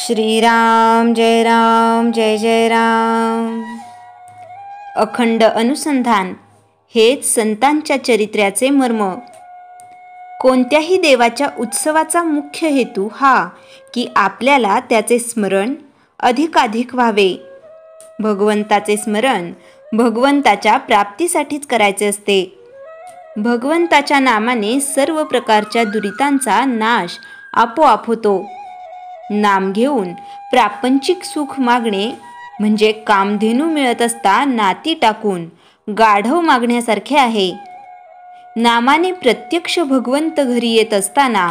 श्रीराम जय राम जय जय राम। अखंड अनुसंधान हेच संतांच्या चरित्र्याचे मर्म। कोणत्याही देवाच्या उत्सवाचा मुख्य हेतू हा की आपल्याला त्याचे स्मरण अधिकाधिक व्हावे। भगवंताचे स्मरण भगवंताच्या प्राप्तीसाठीच करायचे असते। भगवंताच्या नामाने सर्व प्रकारच्या दुरितांचा नाश आपोआप होतो। नाम घेऊन प्रापंचिक सुख मागणे म्हणजे कामधेनू मिळत असता नाती टाकून गाढव मागण्यासारखे आहे। नामाने प्रत्यक्ष भगवंत घरी येत असताना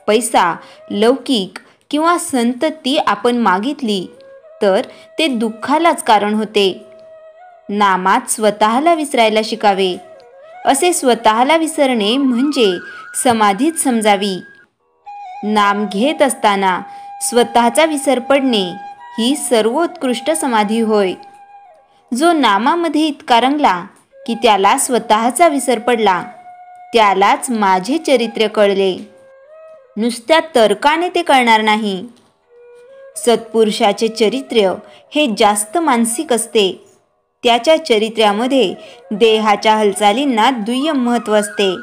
पैसा, लौकिक किंवा संतती आपण मागितली तर ते दुःखालाच कारण होते। नामात स्वतःला विसरायला शिकावे। असे स्वतःला विसरणे म्हणजे समाधीच समजावी। नाम घेत असताना स्वतःचा विसर पडणे ही सर्वोत्कृष्ट समाधी होय। जो नामामध्ये इतका रंगला की त्याला स्वतःचा विसर पडला त्यालाच माझे चरित्र कळले। नुसत्या तर्काने ते कळणार नाही। सत्पुरुषाचे चरित्र हे जास्त मानसिक असते। त्याच्या चरित्र्यामध्ये देहाच्या हालचालींना दुय्यम महत्त्व असते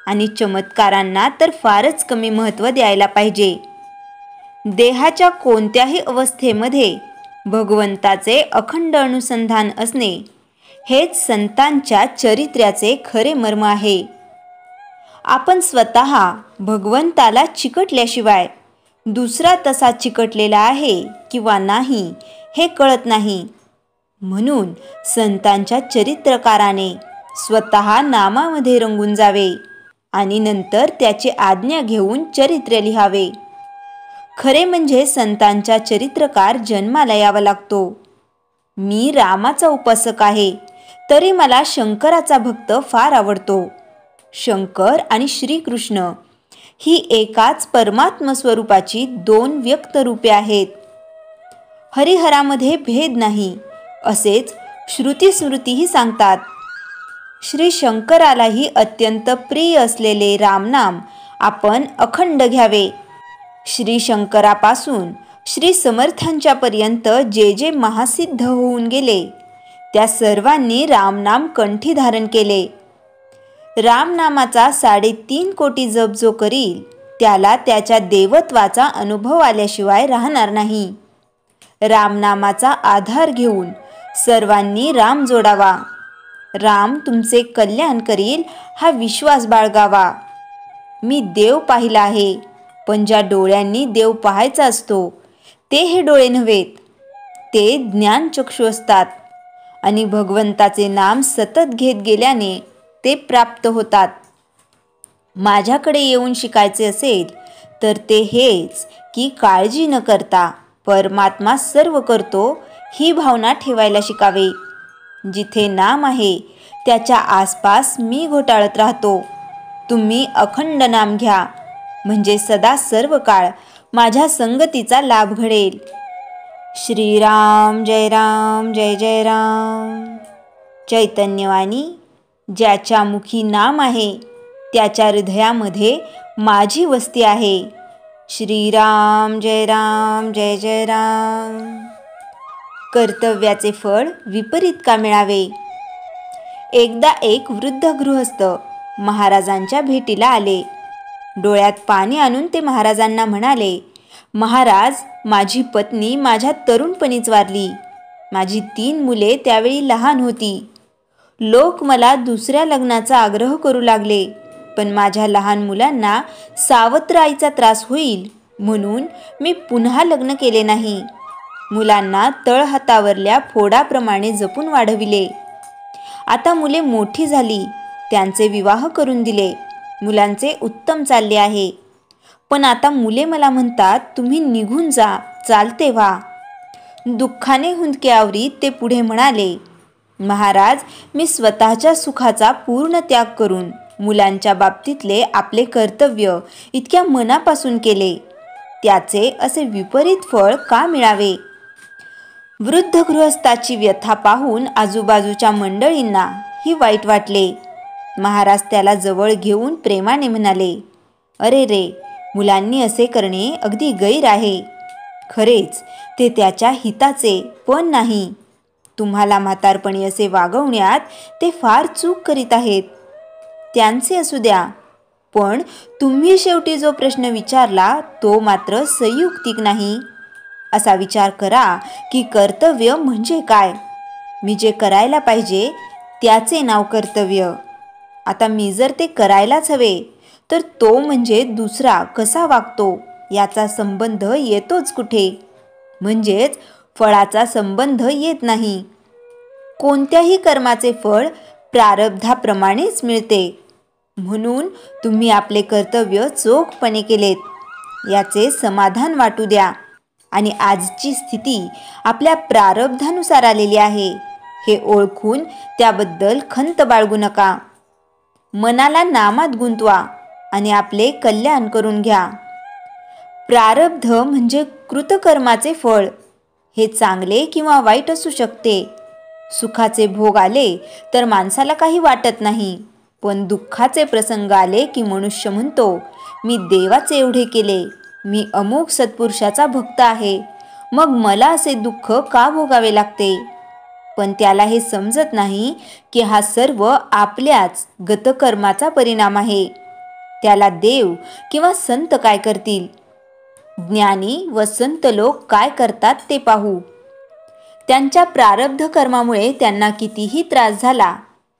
आणि चमत्कारांना तर फारच कमी महत्त्व द्यायला पाहिजे। देहाच्या कोणत्याही अवस्थेमध्ये भगवंताचे अखंड अनुसंधान असणे हेच संतांच्या चरित्र्याचे खरे मर्म आहे। आपण स्वतः भगवंताला चिकटल्याशिवाय दुसरा तसा चिकटलेला आहे किंवा नाही हे कळत नाही। म्हणून संतांच्या चरित्रकाराने स्वतः नामामध्ये रंगून जावे आणि नंतर त्याची आज्ञा घेऊन चरित्र लिहावे। खरे म्हणजे संतांच्या चरित्रकार जन्माला यावा लागतो। मी रामाचा उपासक आहे तरी मला शंकराचा भक्त फार आवडतो। शंकर आणि श्रीकृष्ण ही एकाच परमात्म स्वरूपाची दोन व्यक्त रूपे आहेत। हरिहरामध्ये भेद नाही असेच श्रुती स्मृतीही सांगतात। श्री शंकरालाही अत्यंत प्रिय असलेले रामनाम आपण अखंड घ्यावे। श्री शंकरापासून श्री समर्थांच्या पर्यंत जे जे महासिद्ध होऊन गेले त्या सर्वांनी रामनाम कंठी धारण केले। रामनामाचा 3.5 कोटी जप जो करील त्याला त्याच्या देवत्वाचा अनुभव आल्याशिवाय राहणार नाही। रामनामाचा आधार घेऊन सर्वांनी राम जोडावा। राम तुमचे कल्याण करील हा विश्वास बाळगावा। मी देव पाहिला आहे पण ज्या डोळ्यांनी देव पाहायचा असतो ते हे डोळे नव्हेत, ते ज्ञानचक्षु असतात आणि भगवंताचे नाम सतत घेत गेल्याने ते प्राप्त होतात। माझ्याकडे येऊन शिकायचे असेल तर ते हेच की काळजी न करता परमात्मा सर्व करतो ही भावना ठेवायला शिकावे। जिथे नाम आहे त्याच्या आसपास मी घोटाळत राहतो। तुम्ही अखंड नाम घ्या म्हणजे सदा सर्व काळ माझ्या संगतीचा लाभ घडेल। श्रीराम जय राम जय जय राम। चैतन्यवाणी ज्याच्या मुखी नाम आहे त्याच्या हृदयामध्ये माझी वस्ती आहे। श्रीराम जय राम जय जय राम। कर्तव्याचे फळ विपरीत का मिळावे। एकदा एक वृद्ध गृहस्थ महाराजांच्या भेटीला आले। डोळ्यात पाणी आणून ते महाराजांना म्हणाले, महाराज, माझी पत्नी माझ्या तरुणपणीच वारली। माझी 3 मुले त्यावेळी लहान होती। लोक मला दुसऱ्या लग्नाचा आग्रह करू लागले पण माझ्या लहान मुलांना सावत्र आईचा त्रास होईल म्हणून मी पुन्हा लग्न केले नाही। मुलांना तळहातावरल्या फोडाप्रमाणे जपून वाढविले। आता मुले मोठी झाली, त्यांचे विवाह करून दिले। मुलांचे उत्तम चालले आहे पण आता मुले मला म्हणतात तुम्ही निघून जा, चालते व्हा। दुःखाने हुंदके आवरीत ते पुढे म्हणाले, महाराज, मी स्वतःच्या सुखाचा पूर्ण त्याग करून मुलांच्या बाबतीतले आपले कर्तव्य इतक्या मनापासून केले, त्याचे असे विपरीत फळ का मिळावे। वृद्ध गृहस्थाची व्यथा पाहून आजूबाजूच्या मंडळींना ही वाईट वाटले। महाराज त्याला जवळ घेऊन प्रेमाने म्हणाले, अरे रे, मुलांनी असे करणे अगदी गैर आहे। खरेच ते त्याच्या हिताचे पण नाही. तुम्हाला म्हातारपणी असे वागवण्यात ते फार चूक करीत आहेत. त्यांचे असू द्या, पण तुम्ही शेवटी जो प्रश्न विचारला तो मात्र संयुक्तिक नाही. असा विचार करा की कर्तव्य म्हणजे काय. मी जे करायला पाहिजे त्याचे नाव कर्तव्य. आता मी जर ते करायलाच हवे तर तो म्हणजे दुसरा कसा वागतो याचा संबंध येतोच कुठे. म्हणजेच फळाचा संबंध येत नाही. कोणत्याही कर्माचे फळ प्रारब्धाप्रमाणेच मिळते. म्हणून तुम्ही आपले कर्तव्य चोखपणे केलेत याचे समाधान वाटू द्या. आणि आजची स्थिती आपल्या प्रारब्धानुसार आलेली आहे हे ओळखून त्याबद्दल खंत बाळगू नका. मनाला नामात गुंतवा आणि आपले कल्याण करून घ्या. प्रारब्ध म्हणजे कृतकर्माचे फळ. हे चांगले किंवा वाईट असू शकते. सुखाचे भोग आले तर माणसाला काही वाटत नाही, पण दुःखाचे प्रसंग आले की मनुष्य म्हणतो, मी देवाचे एवढे केले, मी अमुक सत्पुरुषाचा भक्त आहे, मग मला असे दुःख का भोगावे लागते. पण त्याला हे समजत नाही की हा सर्व आपल्याच गतकर्माचा परिणाम आहे. त्याला देव किंवा संत काय करतील, ज्ञानी व संत लोक काय करतात ते पाहू. त्यांच्या प्रारब्ध कर्मामुळे त्यांना कितीही त्रास झाला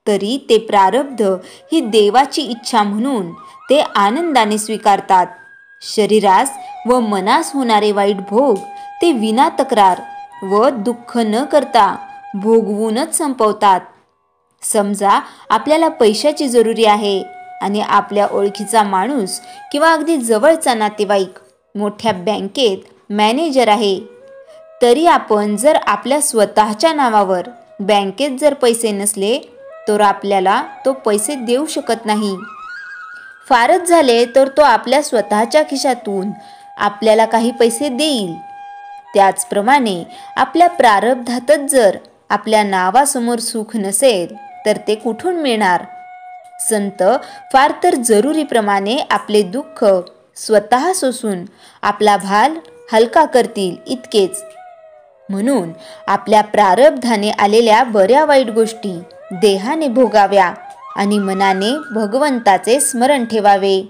तरी ते प्रारब्ध ही देवाची इच्छा म्हणून ते आनंदाने स्वीकारतात. शरीरास व मनास होणारे वाईट भोग ते विना तक्रार व दुःख न करता भोगवूनच संपवतात. समजा आपल्याला पैशाची जरुरी आहे आणि आपल्या ओळखीचा माणूस किंवा अगदी जवळचा नातेवाईक मोठ्या बँकेत मॅनेजर आहे, तरी आपण जर आपल्या स्वतःच्या नावावर बँकेत जर पैसे नसले तर आपल्याला तो पैसे देऊ शकत नाही. फारच झाले तर तो आपल्या स्वतःच्या खिशातून आपल्याला काही पैसे देईल. त्याचप्रमाणे आपल्या प्रारब्धातच जर आपल्या नावासमोर सुख नसेल तर ते कुठून मिळणार. संत फार तर जरुरीप्रमाणे आपले दुःख स्वतः सोसून आपला भार हलका करतील इतकेच. म्हणून आपल्या प्रारब्धाने आलेल्या बऱ्या वाईट गोष्टी देहाने भोगाव्या आणि मनाने भगवंताचे स्मरण ठेवावे.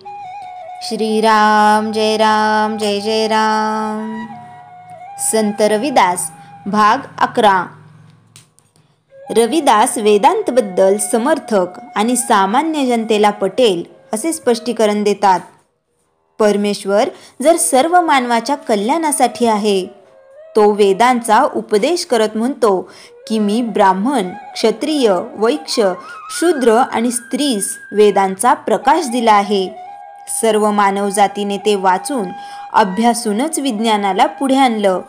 श्रीराम जय राम जय जय राम. संत रविदास भाग 11. रविदास वेदांतबद्दल समर्थक आणि सामान्य जनतेला पटेल असे स्पष्टीकरण देतात. परमेश्वर जर सर्व मानवाच्या कल्याणासाठी आहे, तो वेदांचा उपदेश करत म्हणतो की मी ब्राह्मण, क्षत्रिय, वैश्य, शूद्र आणि स्त्रीस वेदांचा प्रकाश दिला आहे. सर्व मानवजातीने ते वाचून अभ्यासूनच विज्ञानाला पुढे आणलं.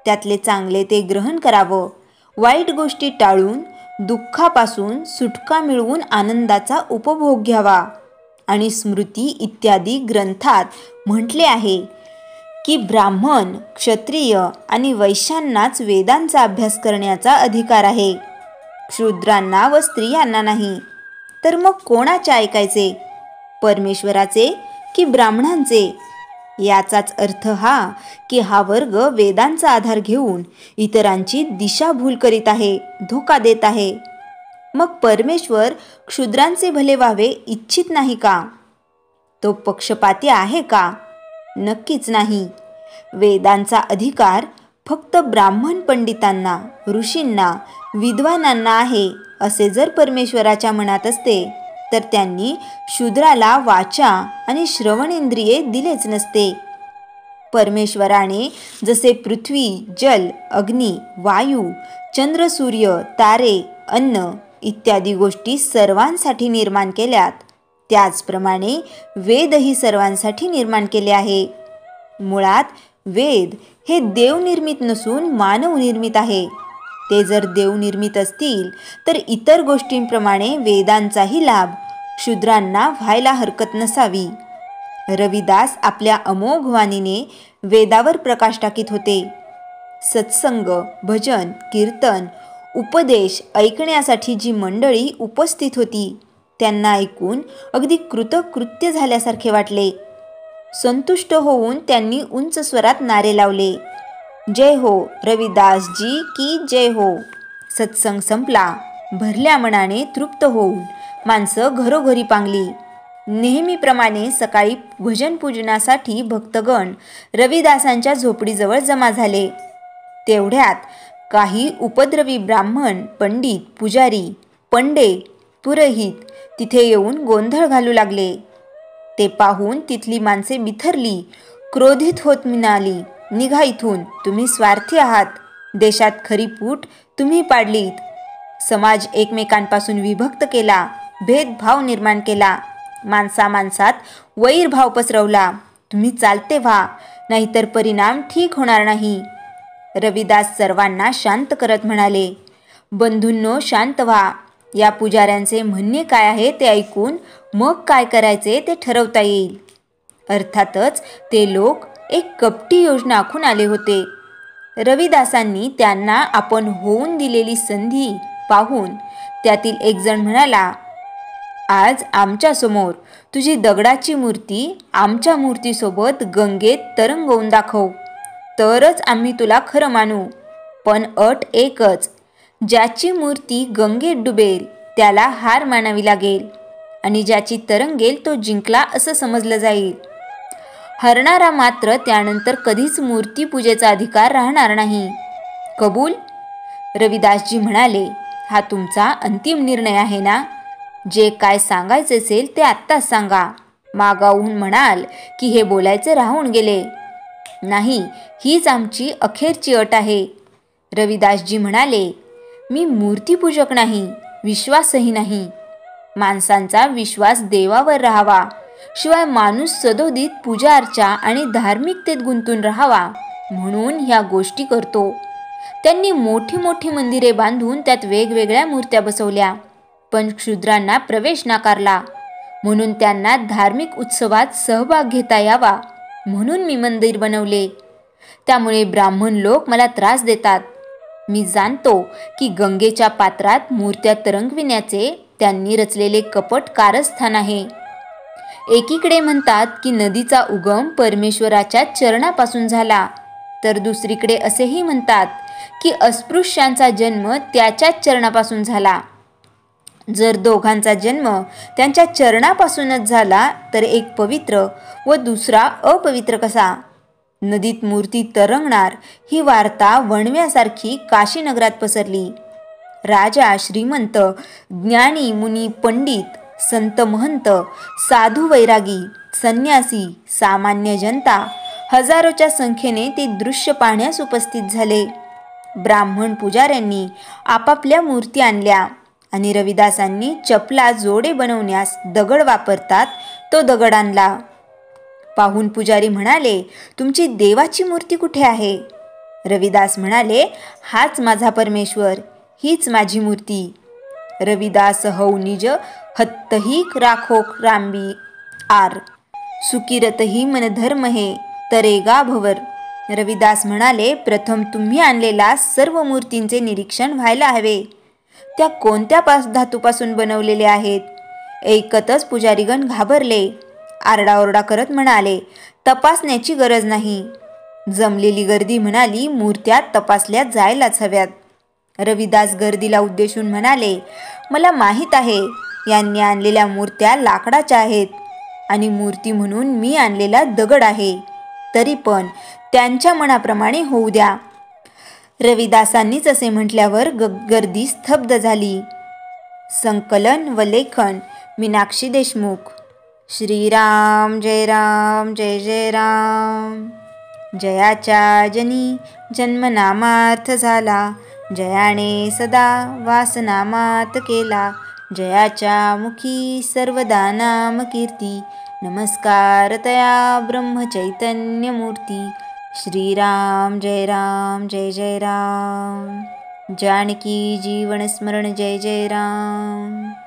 त्यातले चांगले ते ग्रहण करावं, वाईट गोष्टी टाळून दुःखापासून सुटका मिळवून आनंदाचा उपभोग घ्यावा. आणि स्मृती इत्यादी ग्रंथात म्हटले आहे की ब्राह्मण, क्षत्रिय आणि वैश्यांनाच वेदांचा अभ्यास करण्याचा अधिकार आहे, शूद्रांना व स्त्रियांना नाही. तर मग कोणाचे ऐकायचे, परमेश्वराचे की ब्राह्मणांचे. याचाच अर्थ हा की हा वर्ग वेदांचा आधार घेऊन इतरांची दिशाभूल करीत आहे, धोका देत आहे. मग परमेश्वर क्षुद्रांचे भले व्हावे इच्छित नाही का? तो पक्षपाती आहे का? नक्कीच नाही. वेदांचा अधिकार फक्त ब्राह्मण पंडितांना, ऋषींना, विद्वानांना आहे असे जर परमेश्वराच्या मनात असते तर त्यांनी शूद्राला वाचा आणि श्रवणेंद्रिये दिलेच नसते. परमेश्वराने जसे पृथ्वी, जल, अग्नी, वायू, चंद्र, सूर्य, तारे, अन्न इत्यादी गोष्टी सर्वांसाठी निर्माण केल्यात, त्याचप्रमाणे वेदही सर्वांसाठी निर्माण केले आहे. मुळात वेद हे देवनिर्मित नसून मानवनिर्मित आहे. ते जर देवनिर्मित असतील तर इतर गोष्टींप्रमाणे वेदांचाही लाभ शूद्रांना व्हायला हरकत नसावी. रविदास आपल्या अमोघ वाणीने वेदावर प्रकाश टाकीत होते. सत्संग, भजन, कीर्तन, उपदेश ऐकण्यासाठी जी मंडळी उपस्थित होती त्यांना ऐकून अगदी कृतकृत्य झाल्यासारखे वाटले. संतुष्ट होऊन त्यांनी उंच स्वरात नारे लावले. जय हो रविदासजी की जय हो. सत्संग संपला. भरल्या मनाने तृप्त होऊन माणसं घरोघरी पांगली. नेहमीप्रमाणे सकाळी भजन पूजनासाठी भक्तगण रविदासांच्या झोपडीजवळ जमा झाले. तेवढ्यात काही उपद्रवी ब्राह्मण, पंडित, पुजारी, पंडे, पुरोहित तिथे येऊन गोंधळ घालू लागले. ते पाहून तिथली माणसे बिथरली, क्रोधित होत म्हणाली, निघा इथून, तुम्ही स्वार्थी आहात. देशात खरी फूट तुम्ही पाडलीत. समाज एकमेकांपासून विभक्त केला, भेदभाव निर्माण केला, माणसामाणसात वैरभाव पसरवला. तुम्ही चालते व्हा, नाहीतर परिणाम ठीक होणार नाही. रविदास सर्वांना शांत करत म्हणाले, बंधूंनो शांत व्हा. या पुजाऱ्यांचे म्हणणे काय आहे ते ऐकून मग काय करायचे ते ठरवता येईल. अर्थातच ते लोक एक कपटी योजना आखून आले होते. रविदासांनी त्यांना आपण होऊन दिलेली संधी पाहून त्यातील एक जण म्हणाला, आज आमच्या समोर तुझी दगडाची मूर्ती आमच्या मूर्तीसोबत गंगेत तरंगवून दाखव, तरच आम्ही तुला खरं मानू. पण अट एकच, ज्याची मूर्ती गंगेत डुबेल त्याला हार मानावी लागेल आणि ज्याची तरंगेल तो जिंकला असं समजलं जाईल. हरणारा मात्र त्यानंतर कधीच मूर्तीपूजेचा अधिकार राहणार नाही. कबूल? रविदासजी म्हणाले, हा तुमचा अंतिम निर्णय आहे ना? जे काय सांगायचे असेल ते आत्ताच सांगा. मागाहून म्हणाल की हे बोलायचे राहून गेले. नाही, हीच आमची अखेरची अट आहे. रविदासजी म्हणाले, मी मूर्तीपूजक नाही, विश्वासही नाही. माणसांचा विश्वास देवावर राहावा, शिवाय माणूस सदोदित पूजा अर्चा आणि धार्मिकतेत गुंतून राहावा म्हणून ह्या गोष्टी करतो. त्यांनी मोठी मोठी मंदिरे बांधून त्यात वेगवेगळ्या मूर्त्या बसवल्या, पण क्षुद्रांना प्रवेश नाकारला. म्हणून त्यांना धार्मिक उत्सवात सहभाग घेता यावा म्हणून मी मंदिर बनवले. त्यामुळे ब्राह्मण लोक मला त्रास देतात. मी जाणतो की गंगेच्या पात्रात मूर्त्या तरंगविण्याचे त्यांनी रचलेले कपट कारस्थान आहे. एकीकडे म्हणतात की नदीचा उगम परमेश्वराच्या चरणापासून झाला, तर दुसरीकडे असेही म्हणतात की अस्पृश्यांचा जन्म त्याच्याच चरणापासून झाला. जर दोघांचा जन्म त्यांच्या चरणापासूनच झाला तर एक पवित्र व दुसरा अपवित्र कसा? नदीत मूर्ती तरंगणार ही वार्ता वणव्यासारखी काशीनगरात पसरली. राजा, श्रीमंत, ज्ञानी, मुनी, पंडित, संत, महंत, साधू, वैरागी, संन्यासी, सामान्य जनता हजारोच्या संख्येने ते दृश्य पाहण्यास उपस्थित झाले. ब्राह्मण पुजाऱ्यांनी आपापल्या मूर्ती आणल्या आणि रविदासांनी चपला जोडे बनवण्यास दगड वापरतात तो दगड आणला. पाहून पुजारी म्हणाले, तुमची देवाची मूर्ती कुठे आहे? रविदास म्हणाले, हाच माझा परमेश्वर, हीच माझी मूर्ती. रविदास हौ निज हत्तही राखो रांबी आर, सुकिरतही मन धर्म हे तरेगा भवर. रविदास म्हणाले, प्रथम तुम्ही आणलेल्या सर्व मूर्तींचे निरीक्षण व्हायला हवे. त्या कोणत्या धातूपासून बनवलेल्या आहेत? ऐकतच पुजारीगण घाबरले. आरडाओरडा करत म्हणाले, तपासण्याची गरज नाही. जमलेली गर्दी म्हणाली, मूर्त्या तपासल्या जायलाच हव्यात. रविदास गर्दीला उद्देशून म्हणाले, मला माहीत आहे यांनी आणलेल्या मूर्त्या लाकडाच्या आहेत आणि मूर्ती म्हणून मी आणलेला दगड आहे. तरी पण त्यांच्या मनाप्रमाणे होऊ द्या. रविदासांनीच असे म्हटल्यावर गर्दी स्तब्ध झाली. संकलन व लेखन मीनाक्षी देशमुख. श्रीराम जय राम जय जय राम. जयाच्या जनी जन्मनामार्थ झाला, जयाने सदा वासनामात केला. जयाच्या मुखी सर्वदा नाम कीर्ती, नमस्कार तया ब्रह्मचैतन्य मूर्ती. श्रीराम जय राम जय जय राम. जानकी जीवन स्मरण जय जय राम.